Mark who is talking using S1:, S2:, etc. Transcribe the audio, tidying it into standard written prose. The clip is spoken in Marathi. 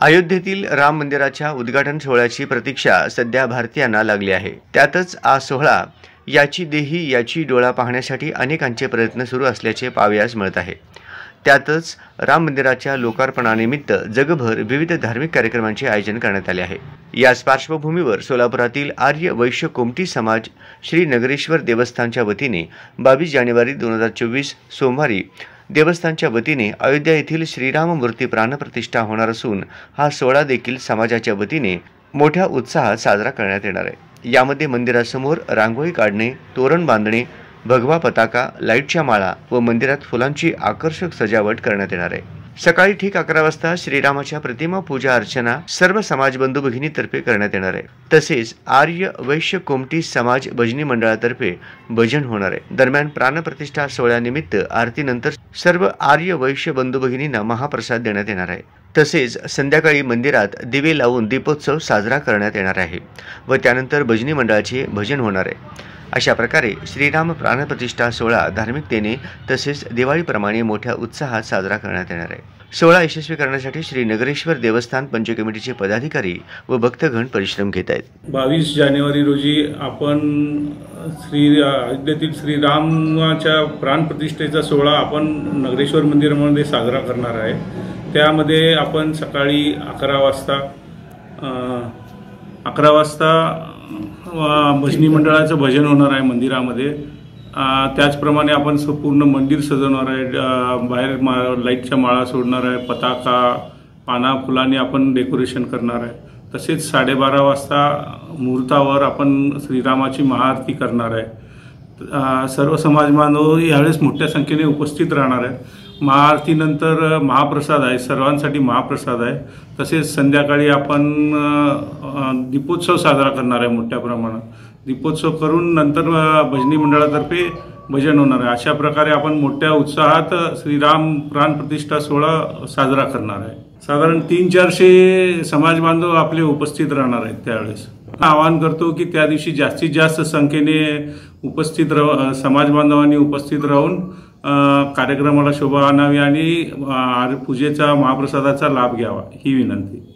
S1: अयोध्येतील राम मंदिराच्या उद्घाटन सोहळ्याची प्रतीक्षा सध्या भारतीयांना लागली आहे। त्यातच हा सोहळा याची देही याची डोळा पाहण्यासाठी अनेकांचे प्रयत्न सुरू असल्याचे पाहावयास मिळत आहे। त्यातच राम मंदिराच्या लोकार्पणानिमित्त जगभर विविध धार्मिक कार्यक्रमांचे आयोजन करण्यात आले आहे। याच पार्श्वभूमीवर सोलापुरातील आर्य वैश्य कोमटी समाज श्री नगरेश्वर देवस्थानच्या वतीने 22 जानेवारी 2024 सोमवारी देवस्थानच्या वतीने अयोध्या येथील श्रीराम मूर्ती प्राणप्रतिष्ठा होणार असून हा सोहळा देखील समाजाच्या वतीने मोठ्या उत्साहात साजरा करण्यात येणार आहे। यामध्ये मंदिरासमोर रांगोळी काढणे, तोरण बांधणे, भगवा पताका, लाईटच्या माळा व मंदिरात फुलांची आकर्षक सजावट करण्यात येणार आहे। सकाळी ठीक 11 वाजता श्रीरामाच्या प्रतिमा पूजा अर्चना सर्व समाज बंधू भगिनीतर्फे करण्यात येणार आहे। तसेच आर्य वैश्य कोमटी समाज भजनी मंडळातर्फे भजन होणार आहे। दरम्यान प्राणप्रतिष्ठा सोहळ्यानिमित्त आरतीनंतर सर्व आर्य वैश्य बंधू भगिनींना महाप्रसाद देण्यात येणार आहे। तसेच संध्याकाळी मंदिरात दिवे लावून दीपोत्सव साजरा करण्यात येणार आहे व त्यानंतर भजनी मंडळाचे भजन होणार आहे। अशा प्रकारे श्रीराम प्राणप्रतिष्ठा सोहळा धार्मिकतेने तसेच दिवाळीप्रमाणे मोठ्या उत्साहात साजरा करण्यात येणार आहे। सोहळा यशस्वी करण्यासाठी श्री नगरेश्वर देवस्थान पंच कमिटीचे पदाधिकारी व भक्तगण परिश्रम घेत आहेत।
S2: 22 जानेवारी रोजी आपण अयोध्येतील श्रीरामाच्या प्राणप्रतिष्ठेचा सोहळा आपण नगरेश्वर मंदिरामध्ये साजरा करणार आहे। त्यामध्ये आपण सकाळी 11 वाजता भजनी मंडळाचं भजन होणार आहे मंदिरामध्ये। त्याचप्रमाणे आपण संपूर्ण मंदिर सजवणार आहे। बाहेर लाईटच्या माळा सोडणार आहे, पताका, पाना फुलांनी आपण डेकोरेशन करणार आहे। तसेच 12:30 वाजता मुहूर्तावर आपण श्रीरामाची महाआरती करणार आहे। सर्व समाज बांधव यावेळेस मोठ्या संख्येने उपस्थित राहणार आहेत। महाआरतीनंतर महाप्रसाद आहे, सर्वांसाठी महाप्रसाद आहे। तसेच संध्याकाळी आपण दीपोत्सव साजरा करणार आहे मोठ्या प्रमाणात। दीपोत्सव करून नंतर भजनी मंडळातर्फे भजन होणार आहे। अशा प्रकारे आपण मोठ्या उत्साहात श्रीराम प्राणप्रतिष्ठा सोहळा साजरा करणार आहे। साधारण 300-400 समाज बांधव आपले उपस्थित राहणार आहेत। त्यावेळेस आवाहन करतो की त्या दिवशी जास्तीत जास्त संख्येने समाज बांधवांनी उपस्थित राहून कार्यक्रमाला शोभा आणावी आणि पूजेचा महाप्रसादाचा लाभ घ्यावा ही विनंती।